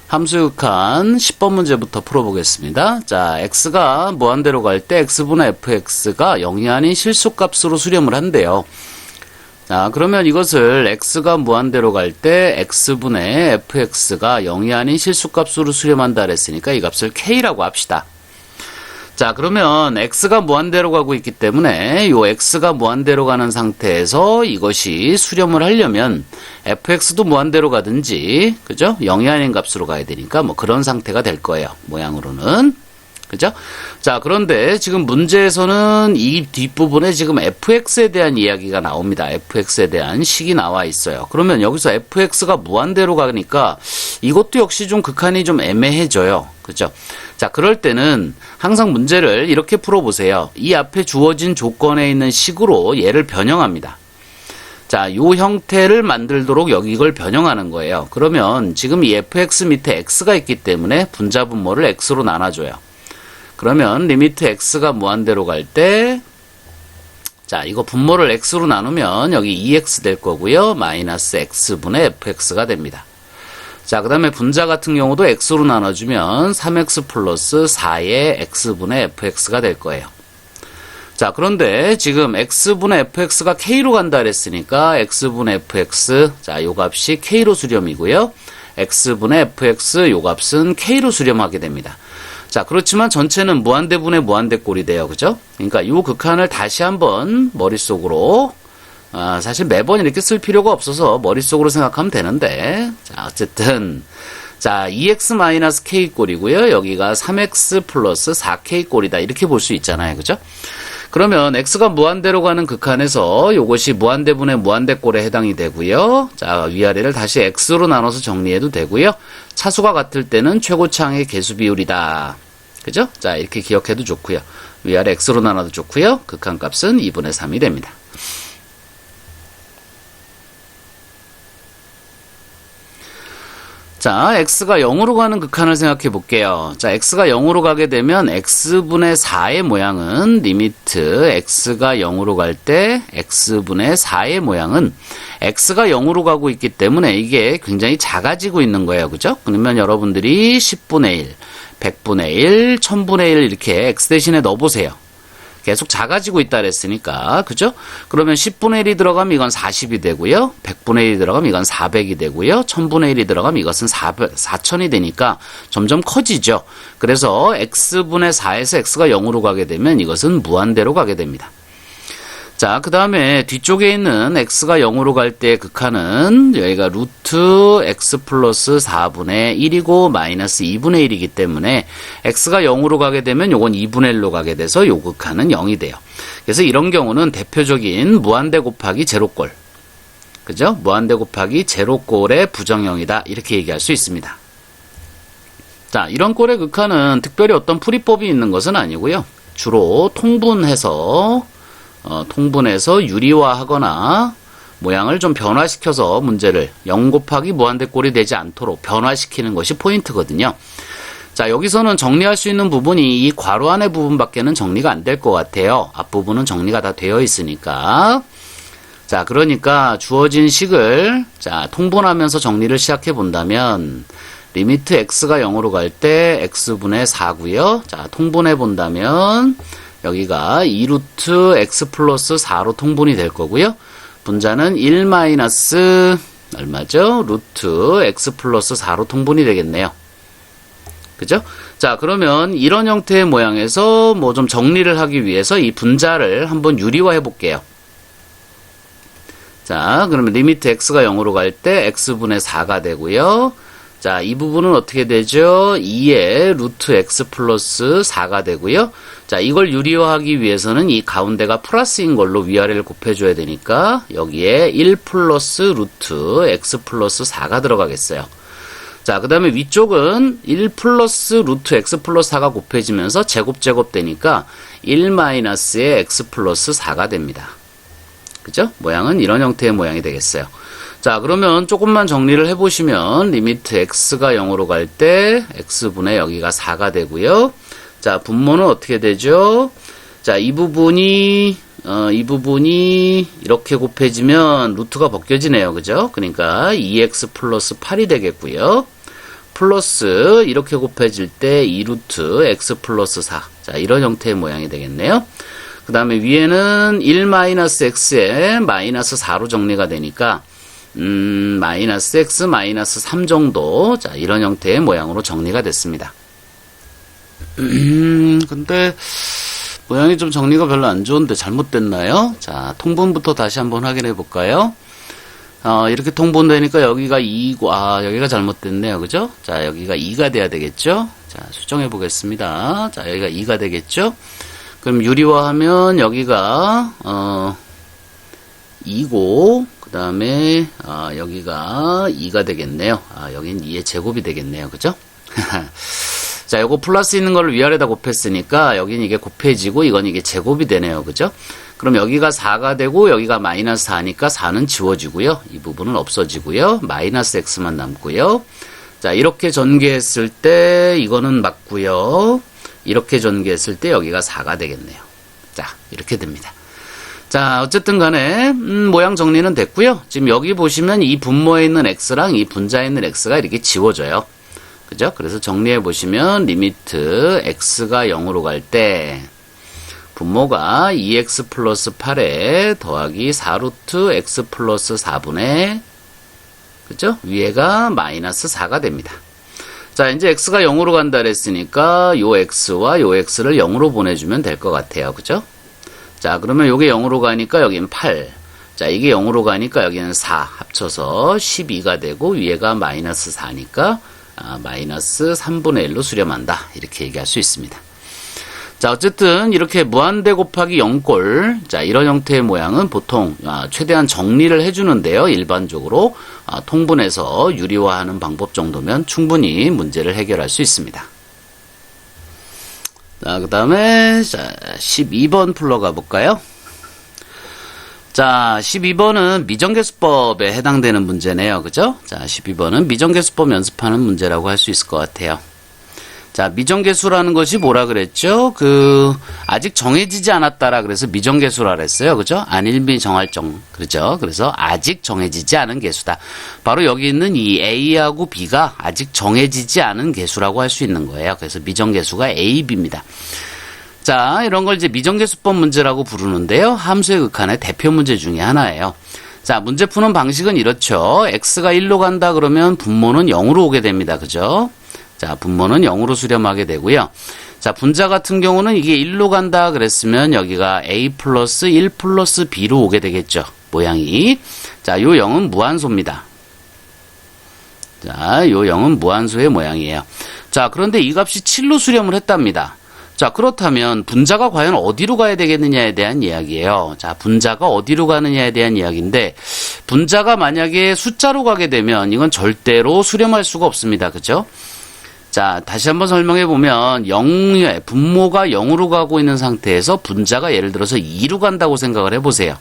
함수 극한 10번 문제부터 풀어보겠습니다. 자, x가 무한대로 갈 때 x분의 fx가 0이 아닌 실수값으로 수렴을 한대요. 자, 그러면 이것을 x가 무한대로 갈 때 x분의 fx가 0이 아닌 실수값으로 수렴한다 그랬으니까 이 값을 k라고 합시다. 자, 그러면 x가 무한대로 가고 있기 때문에 요 x가 무한대로 가는 상태에서 이것이 수렴을 하려면 fx도 무한대로 가든지, 그죠? 0이 아닌 값으로 가야 되니까 뭐 그런 상태가 될 거예요. 모양으로는. 그죠? 자, 그런데 지금 문제에서는 이 뒷부분에 지금 fx에 대한 이야기가 나옵니다. fx에 대한 식이 나와 있어요. 그러면 여기서 fx가 무한대로 가니까 이것도 역시 좀 극한이 좀 애매해져요. 그죠? 자, 그럴 때는 항상 문제를 이렇게 풀어보세요. 이 앞에 주어진 조건에 있는 식으로 얘를 변형합니다. 자, 요 형태를 만들도록 여기 이걸 변형하는 거예요. 그러면 지금 이 fx 밑에 x가 있기 때문에 분자 분모를 x로 나눠줘요. 그러면 리미트 x가 무한대로 갈 때, 자, 이거 분모를 x로 나누면 여기 2x 될 거고요. 마이너스 x분의 fx가 됩니다. 자, 그 다음에 분자 같은 경우도 x로 나눠주면 3x 플러스 4의 x분의 fx가 될 거예요. 자, 그런데 지금 x분의 fx가 k로 간다 그랬으니까 x분의 fx, 자, 요 값이 k로 수렴이고요. x분의 fx, 요 값은 k로 수렴하게 됩니다. 자, 그렇지만 전체는 무한대분의 무한대꼴이 돼요. 그죠? 그러니까 이 극한을 다시 한번 머릿속으로, 사실 매번 이렇게 쓸 필요가 없어서 머릿속으로 생각하면 되는데, 자, 어쨌든, 자, 2x-k 꼴이고요. 여기가 3x 플러스 4k 꼴이다. 이렇게 볼 수 있잖아요. 그죠? 그러면 x가 무한대로 가는 극한에서 이것이 무한대분의 무한대꼴에 해당이 되고요. 자, 위아래를 다시 x로 나눠서 정리해도 되고요. 차수가 같을 때는 최고차항의 개수 비율이다. 그죠? 자, 이렇게 기억해도 좋고요. 위아래 x로 나눠도 좋고요. 극한값은 2분의 3이 됩니다. 자, x가 0으로 가는 극한을 생각해 볼게요. 자, x가 0으로 가게 되면 x분의 4의 모양은 리미트 x가 0으로 갈 때 x분의 4의 모양은 x가 0으로 가고 있기 때문에 이게 굉장히 작아지고 있는 거예요. 그죠? 그러면 여러분들이 10분의 1, 100분의 1, 1000분의 1 이렇게 x 대신에 넣어보세요. 계속 작아지고 있다 그랬으니까, 그죠? 그러면 10분의 1이 들어가면 이건 40이 되고요. 100분의 1이 들어가면 이건 400이 되고요. 1000분의 1이 들어가면 이것은 4000이 되니까 점점 커지죠. 그래서 x분의 4에서 x가 0으로 가게 되면 이것은 무한대로 가게 됩니다. 자, 그 다음에 뒤쪽에 있는 x가 0으로 갈 때 극한은 여기가 루트 x 플러스 4분의 1이고 마이너스 2분의 1이기 때문에 x가 0으로 가게 되면 요건 2분의 1로 가게 돼서 요 극한은 0이 돼요. 그래서 이런 경우는 대표적인 무한대 곱하기 제로꼴, 그죠? 무한대 곱하기 제로꼴의 부정형이다. 이렇게 얘기할 수 있습니다. 자, 이런 꼴의 극한은 특별히 어떤 풀이법이 있는 것은 아니고요. 주로 통분해서 유리화하거나 모양을 좀 변화시켜서 문제를 0 곱하기 무한대꼴이 되지 않도록 변화시키는 것이 포인트거든요. 자, 여기서는 정리할 수 있는 부분이 이 괄호 안의 부분밖에는 정리가 안 될 것 같아요. 앞부분은 정리가 다 되어 있으니까. 자, 그러니까 주어진 식을 자, 통분하면서 정리를 시작해 본다면 리미트 x가 0으로 갈 때 x분의 4고요. 자, 통분해 본다면 여기가 2루트 x 플러스 4로 통분이 될 거고요. 분자는 1 마이너스 얼마죠? 루트 x 플러스 4로 통분이 되겠네요. 그죠? 자, 그러면 이런 형태의 모양에서 뭐 좀 정리를 하기 위해서 이 분자를 한번 유리화해 볼게요. 자, 그러면 리미트 x가 0으로 갈 때 x분의 4가 되고요. 자, 이 부분은 어떻게 되죠? 2의 루트 x 플러스 4가 되고요. 자, 이걸 유리화하기 위해서는 이 가운데가 플러스인 걸로 위아래를 곱해줘야 되니까 여기에 1 플러스 루트 x 플러스 4가 들어가겠어요. 자, 그 다음에 위쪽은 1 플러스 루트 x 플러스 4가 곱해지면서 제곱 되니까 1 마이너스의 x 플러스 4가 됩니다. 그죠? 모양은 이런 형태의 모양이 되겠어요. 자, 그러면 조금만 정리를 해보시면 리미트 x가 0으로 갈 때 x분의 여기가 4가 되고요. 자, 분모는 어떻게 되죠? 자, 이 부분이 이렇게 곱해지면 루트가 벗겨지네요. 그죠? 그러니까 2x 플러스 8이 되겠고요. 플러스 이렇게 곱해질 때 2루트 x 플러스 4. 자, 이런 형태의 모양이 되겠네요. 그 다음에 위에는 1-x에 마이너스 4로 정리가 되니까 마이너스 x 마이너스 3 정도. 자, 이런 형태의 모양으로 정리가 됐습니다. 근데 모양이 좀 정리가 별로 안 좋은데 잘못됐나요? 자, 통분부터 다시 한번 확인해 볼까요? 이렇게 통분되니까 여기가 2고, 여기가 잘못됐네요. 그죠? 자, 여기가 2가 돼야 되겠죠? 자, 수정해 보겠습니다. 자, 여기가 2가 되겠죠? 그럼 유리화하면 여기가, 2고, 그 다음에, 여기가 2가 되겠네요. 여긴 2의 제곱이 되겠네요. 그죠? 자, 요거 플러스 있는 걸 위아래다 곱했으니까, 여긴 이게 곱해지고, 이건 이게 제곱이 되네요. 그죠? 그럼 여기가 4가 되고 여기가 마이너스 4니까 4는 지워지고요. 이 부분은 없어지고요. 마이너스 x만 남고요. 자, 이렇게 전개했을 때 이거는 맞고요. 이렇게 전개했을 때 여기가 4가 되겠네요. 자, 이렇게 됩니다. 자, 어쨌든 간에 모양 정리는 됐고요. 지금 여기 보시면 이 분모에 있는 x랑 이 분자에 있는 x가 이렇게 지워져요. 그죠? 그래서 정리해 보시면 리미트 x가 0으로 갈 때 분모가 2x 플러스 8에 더하기 4루트 x 플러스 4분의 그죠? 위에가 마이너스 4가 됩니다. 자, 이제 x가 0으로 간다 그랬으니까 요 x와 요 x를 0으로 보내주면 될 것 같아요. 그죠? 자, 그러면 요게 0으로 가니까 여기는 8. 자, 이게 0으로 가니까 여기는 4 합쳐서 12가 되고 위에가 마이너스 4니까 마이너스 3분의 1로 수렴한다. 이렇게 얘기할 수 있습니다. 자, 어쨌든 이렇게 무한대 곱하기 0꼴, 자, 이런 형태의 모양은 보통 최대한 정리를 해주는데요. 일반적으로 통분해서 유리화하는 방법 정도면 충분히 문제를 해결할 수 있습니다. 자, 그 다음에 12번 풀러가 볼까요? 자, 12번은 미정계수법에 해당되는 문제네요. 그죠? 자, 12번은 미정계수법 연습하는 문제라고 할 수 있을 것 같아요. 자, 미정계수라는 것이 뭐라 그랬죠? 아직 정해지지 않았다라 그래서 미정계수라 그랬어요. 그죠? 안일미정할정. 그렇죠? 그래서 아직 정해지지 않은 계수다. 바로 여기 있는 이 A하고 B가 아직 정해지지 않은 계수라고 할 수 있는 거예요. 그래서 미정계수가 A, B입니다. 자, 이런 걸 이제 미정계수법 문제라고 부르는데요. 함수의 극한의 대표 문제 중에 하나예요. 자, 문제 푸는 방식은 이렇죠. X가 1로 간다 그러면 분모는 0으로 오게 됩니다. 그죠? 자, 분모는 0으로 수렴하게 되고요. 자, 분자 같은 경우는 이게 1로 간다 그랬으면 여기가 A 플러스 1 플러스 B로 오게 되겠죠. 모양이. 자, 요 0은 무한소입니다. 자, 요 0은 무한소의 모양이에요. 자, 그런데 이 값이 7로 수렴을 했답니다. 자, 그렇다면 분자가 과연 어디로 가야 되겠느냐에 대한 이야기예요. 자, 분자가 어디로 가느냐에 대한 이야기인데 분자가 만약에 숫자로 가게 되면 이건 절대로 수렴할 수가 없습니다. 그죠? 자, 다시 한번 설명해 보면 분모가 0으로 가고 있는 상태에서 분자가 예를 들어서 2로 간다고 생각을 해보세요.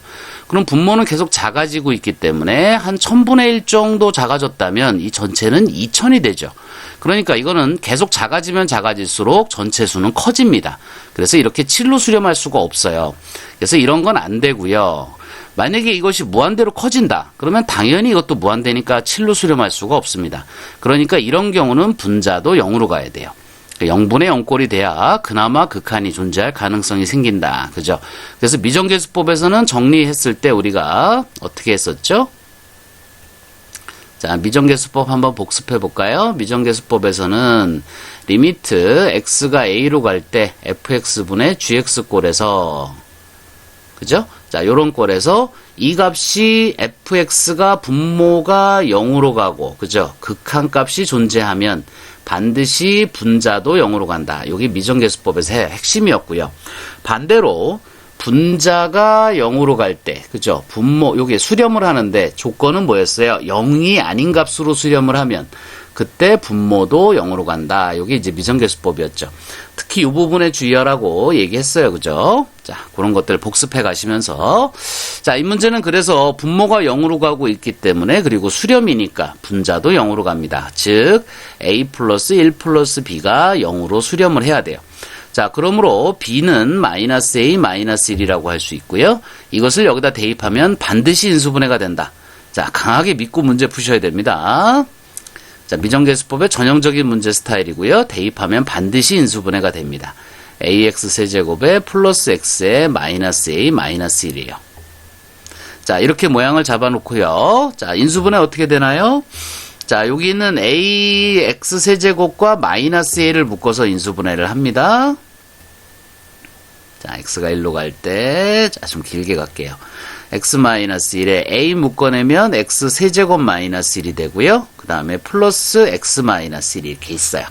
그럼 분모는 계속 작아지고 있기 때문에 한 1000분의 1 정도 작아졌다면 이 전체는 2000이 되죠. 그러니까 이거는 계속 작아지면 작아질수록 전체 수는 커집니다. 그래서 이렇게 7로 수렴할 수가 없어요. 그래서 이런 건 안 되고요. 만약에 이것이 무한대로 커진다. 그러면 당연히 이것도 무한대니까 7로 수렴할 수가 없습니다. 그러니까 이런 경우는 분자도 0으로 가야 돼요. 0분의 0꼴이 돼야 그나마 극한이 존재할 가능성이 생긴다. 그죠? 그래서 미정계수법에서는 정리했을 때 우리가 어떻게 했었죠? 자, 미정계수법 한번 복습해 볼까요? 미정계수법에서는 리미트 x가 a로 갈 때 fx분의 gx꼴에서 그죠? 자, 요런 꼴에서 이 값이 fx가 분모가 0으로 가고 그죠? 극한값이 존재하면 반드시 분자도 0으로 간다. 여기 미정계수법에서의 핵심이었고요. 반대로 분자가 0으로 갈 때, 그죠? 요게 수렴을 하는데 조건은 뭐였어요? 0이 아닌 값으로 수렴을 하면 그때 분모도 0으로 간다. 이게 이제 미정계수법이었죠. 특히 이 부분에 주의하라고 얘기했어요. 그죠? 자, 그런 것들 복습해 가시면서. 자, 이 문제는 그래서 분모가 0으로 가고 있기 때문에 그리고 수렴이니까 분자도 0으로 갑니다. 즉, A 플러스 1 플러스 B가 0으로 수렴을 해야 돼요. 자, 그러므로 B는 마이너스 A 마이너스 1이라고 할 수 있고요. 이것을 여기다 대입하면 반드시 인수분해가 된다. 자, 강하게 믿고 문제 푸셔야 됩니다. 자, 미정계수법의 전형적인 문제 스타일이고요. 대입하면 반드시 인수분해가 됩니다. ax 세제곱에 플러스 x에 마이너스 a 마이너스 1이에요. 자, 이렇게 모양을 잡아놓고요. 자, 인수분해 어떻게 되나요? 자, 여기 있는 ax 세제곱과 마이너스 a를 묶어서 인수분해를 합니다. 자, x가 1로 갈 때, 자, 좀 길게 갈게요. x-1에 a 묶어내면 x 세제곱 마이너스 1이 되고요. 그 다음에 플러스 x 마이너스 1이 이렇게 있어요.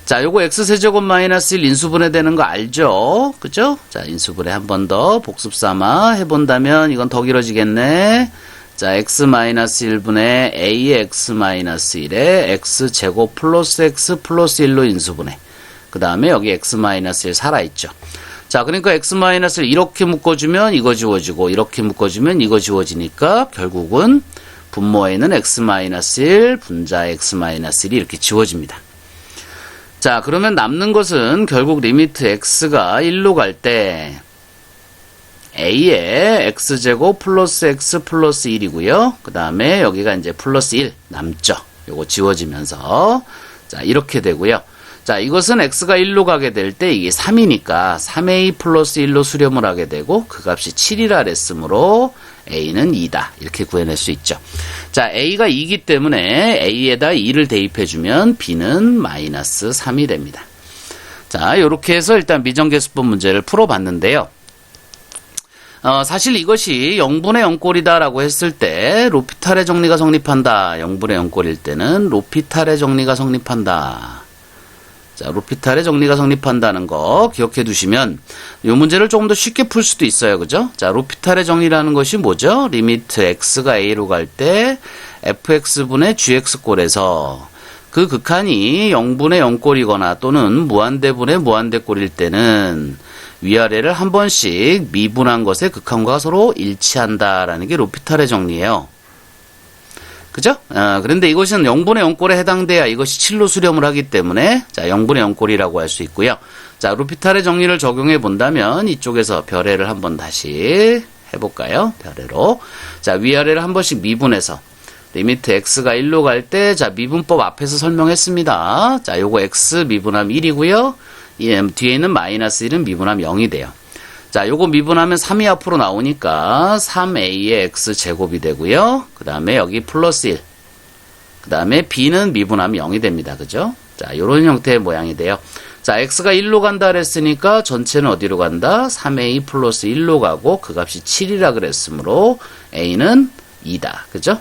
자, 요거 x 세제곱 마이너스 1 인수분해 되는 거 알죠? 그죠? 자, 인수분해 한 번 더 복습 삼아 해본다면 이건 더 길어지겠네. 자, x 마이너스 1분의 a의 x 마이너스 1에 x 제곱 플러스 x 플러스 1로 인수분해. 그 다음에 여기 x 마이너스 1 살아있죠. 자, 그러니까 x-를 이렇게 묶어주면 이거 지워지고 이렇게 묶어주면 이거 지워지니까 결국은 분모에는 x-1, 분자에 x-1이 이렇게 지워집니다. 자, 그러면 남는 것은 결국 리미트 x가 1로 갈 때 a의 x제곱 플러스 x 플러스 1이고요. 그 다음에 여기가 이제 플러스 1 남죠. 요거 지워지면서 자, 이렇게 되고요. 자, 이것은 x가 1로 가게 될 때 이게 3이니까 3a 플러스 1로 수렴을 하게 되고 그 값이 7이라 그랬으므로 a는 2다. 이렇게 구해낼 수 있죠. 자, a가 2이기 때문에 a에다 2를 대입해주면 b는 마이너스 3이 됩니다. 자, 이렇게 해서 일단 미정계수법 문제를 풀어봤는데요. 사실 이것이 0분의 0꼴이다라고 했을 때 로피탈의 정리가 성립한다. 0분의 0꼴일 때는 로피탈의 정리가 성립한다. 자, 로피탈의 정리가 성립한다는 거 기억해 두시면 이 문제를 조금 더 쉽게 풀 수도 있어요. 그죠? 자, 로피탈의 정리라는 것이 뭐죠? 리미트 x가 a로 갈 때 fx분의 gx꼴에서 그 극한이 0분의 0꼴이거나 또는 무한대분의 무한대꼴일 때는 위아래를 한 번씩 미분한 것의 극한과 서로 일치한다라는 게 로피탈의 정리예요. 그죠? 그런데 이것은 0분의 0꼴에 해당돼야 이것이 7로 수렴을 하기 때문에 자, 0분의 0꼴이라고 할 수 있고요. 자, 로피탈의 정리를 적용해 본다면 이쪽에서 별애를 한번 다시 해볼까요? 별애로. 자, 위아래를 한 번씩 미분해서 리미트 x가 1로 갈 때 자, 미분법 앞에서 설명했습니다. 자, 요거 x 미분함 1이고요. 뒤에 있는 마이너스 1은 미분함 0이 돼요. 자, 요거 미분하면 3이 앞으로 나오니까 3a의 x제곱이 되고요. 그 다음에 여기 플러스 1. 그 다음에 b는 미분하면 0이 됩니다. 그죠? 자, 요런 형태의 모양이 돼요. 자, x가 1로 간다 그랬으니까 전체는 어디로 간다? 3a 플러스 1로 가고 그 값이 7이라 그랬으므로 a는 2다. 그죠?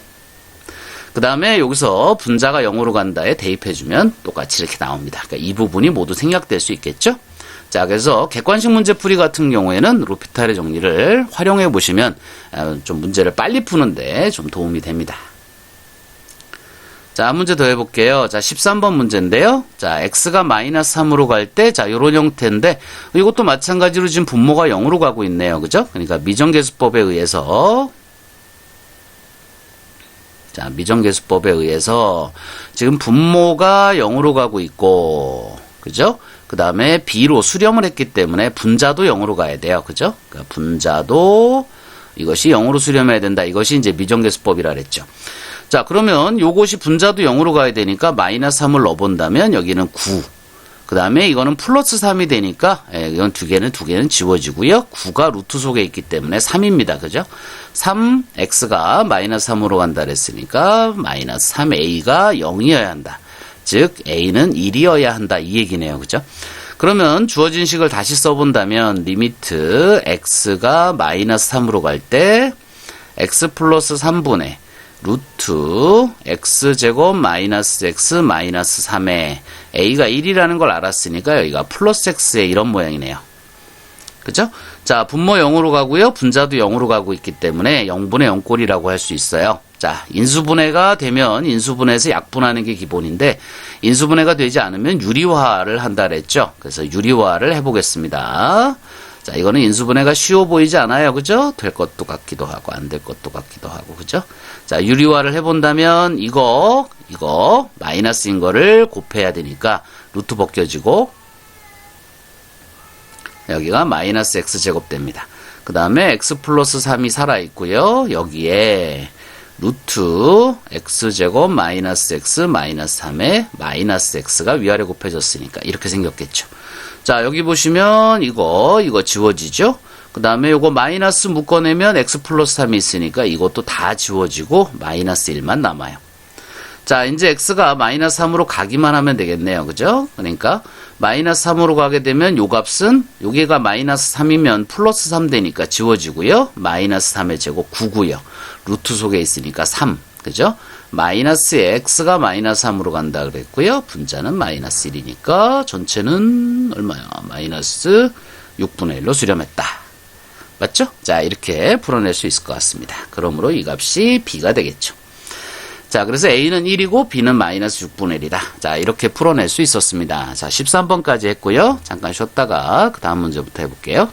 그 다음에 여기서 분자가 0으로 간다에 대입해주면 똑같이 이렇게 나옵니다. 그러니까 이 부분이 모두 생략될 수 있겠죠? 자, 그래서 객관식 문제풀이 같은 경우에는 로피탈의 정리를 활용해 보시면 좀 문제를 빨리 푸는데 좀 도움이 됩니다. 자, 문제 더 해볼게요. 자, 13번 문제인데요. 자, x가 마이너스 3으로 갈 때, 자, 요런 형태인데, 이것도 마찬가지로 지금 분모가 0으로 가고 있네요. 그죠? 그러니까 미정계수법에 의해서, 자, 미정계수법에 의해서 지금 분모가 0으로 가고 있고, 그죠? 그 다음에 b로 수렴을 했기 때문에 분자도 0으로 가야 돼요. 그죠? 그러니까 분자도 이것이 0으로 수렴해야 된다. 이것이 이제 미정계수법이라 그랬죠. 자, 그러면 요것이 분자도 0으로 가야 되니까 마이너스 3을 넣어본다면 여기는 9. 그 다음에 이거는 플러스 3이 되니까 이건 두 개는 지워지고요. 9가 루트 속에 있기 때문에 3입니다. 그죠? 3x가 마이너스 3으로 간다 그랬으니까 마이너스 3a가 0이어야 한다. 즉 a는 1이어야 한다 이 얘기네요. 그죠? 그러면 주어진 식을 다시 써본다면 리미트 x가 마이너스 3으로 갈 때 x 플러스 3분의 루트 x제곱 마이너스 x 마이너스 3에 a가 1이라는 걸 알았으니까 여기가 플러스 x의 이런 모양이네요. 그죠? 자, 분모 0으로 가고요. 분자도 0으로 가고 있기 때문에 0분의 0꼴이라고 할 수 있어요. 자, 인수분해가 되면 인수분해에서 약분하는 게 기본인데 인수분해가 되지 않으면 유리화를 한다 그랬죠. 그래서 유리화를 해보겠습니다. 자, 이거는 인수분해가 쉬워 보이지 않아요. 그죠? 될 것도 같기도 하고 안 될 것도 같기도 하고 그죠? 자, 유리화를 해본다면 이거 마이너스인 거를 곱해야 되니까 루트 벗겨지고 여기가 마이너스 x제곱 됩니다. 그 다음에 x 플러스 3이 살아있고요. 여기에 루트 x제곱 마이너스 x 마이너스 3에 마이너스 x가 위아래 곱해졌으니까 이렇게 생겼겠죠. 자, 여기 보시면 이거 지워지죠? 그 다음에 요거 마이너스 묶어내면 x 플러스 3이 있으니까 이것도 다 지워지고 마이너스 1만 남아요. 자, 이제 x가 마이너스 3으로 가기만 하면 되겠네요. 그죠? 그러니까 마이너스 3으로 가게 되면 요 값은 여기가 마이너스 3이면 플러스 3 되니까 지워지고요. 마이너스 3의 제곱 9고요. 루트 속에 있으니까 3. 그죠? 마이너스에 x가 마이너스 3으로 간다 그랬고요. 분자는 마이너스 1이니까 전체는 얼마야? 마이너스 6분의 1로 수렴했다. 맞죠? 자, 이렇게 풀어낼 수 있을 것 같습니다. 그러므로 이 값이 b가 되겠죠. 자, 그래서 a는 1이고 b는 마이너스 6분의 1이다. 자, 이렇게 풀어낼 수 있었습니다. 자, 13번까지 했고요. 잠깐 쉬었다가 그 다음 문제부터 해볼게요.